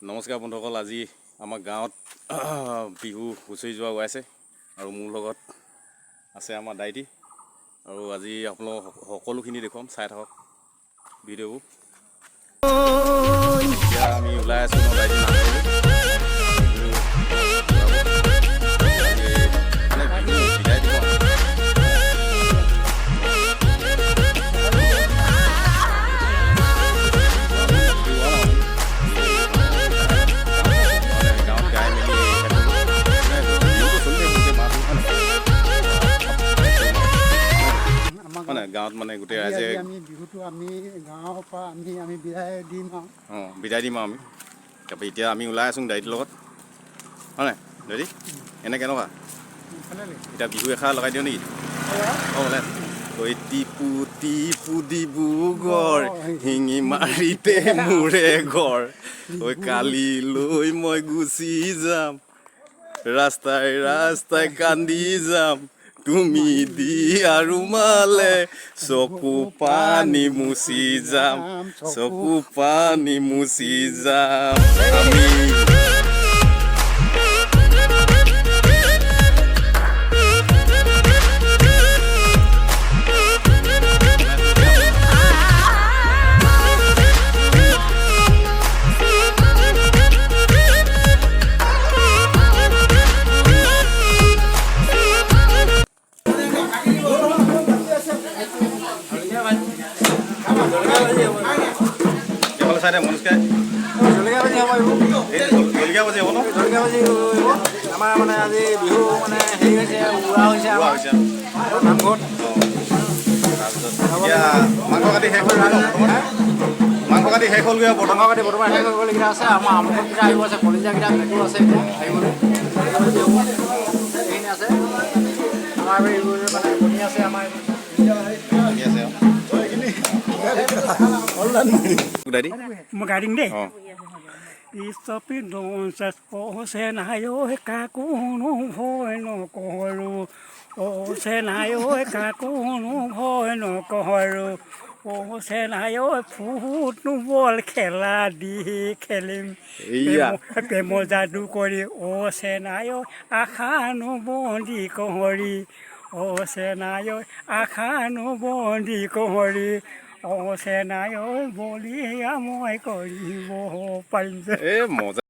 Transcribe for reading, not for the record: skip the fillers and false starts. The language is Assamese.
নমস্কাৰ বন্ধুসকল, আজি আমাৰ গাঁৱত বিহু হুঁচৰি যোৱা ওলাইছে আৰু মোৰ লগত আছে আমাৰ দাইটি। আৰু আজি আপোনালোক সকলোখিনি দেখুৱাম, চাই থাকক ভিডিঅ'বোৰ। এতিয়া আমি ওলাই আছোঁ দাইটি গাঁৱত মানে গোটেই ৰাইজে আমি বিহুটো আমি গাঁৱৰ পৰা আমি বিদায় দিম আৰু বিদায় দিম আৰু আমি। তাৰপৰা এতিয়া আমি ওলাই আছোঁ দাইটিৰ লগত, হয় নাই দাইটি? এনে কেনেকুৱা এতিয়া বিহু এষাৰ লগাই দিওঁ নেকি? ওলাই টিপু টিপু ডিব্ৰুগড় শিঙি মাৰিতে মোৰে ঘৰ, ঐ কালিলৈ মই গুচি যাম, ৰাস্তাই ৰাস্তাই কান্দি যাম, তুমি দিয়া ৰুমালে চকু পানী মুচি যাম, চকু পানী মুচি যাম আমি। আমাৰ মানে আজি বিহু মানে হেৰি হৈছে, উৰা হৈছে নামঘৰত। মাংস কাটি শেষ হ'ল, মাংস কাটি শেষ হ'লগৈ, মাংস কাটি বৰ্তমান শেষ কৰিবলগীয়া আছে। আমাৰ আমুককেইটা আহিব আছে, কলিজাকেইটা মেকুৰ আছে, এতিয়া আহিবলৈ এইখিনি আছে। আমাৰ এইবোৰ মানে বনি আছে, আমাৰ মই গাড়ী দিম দেই। ইষ্টপি দঞ্চাছ পছে নাই ঐ কাকোনো ভয় নকৰোঁ, পছে নাই ঐ কাকোনো ভয় নকৰোঁ, পছে নাই ঐ ফুটনো বল খেলা দি খেলিম প্ৰেমৰ যাদু কৰি, অছে নাই ঐ আশানো বন্দী কহৰি, অছে নাই ঐ আশানো বন্দী কহৰি, অছে নাই ঐ বলিয়া মই কৰিব পাৰিম যে। এই মজা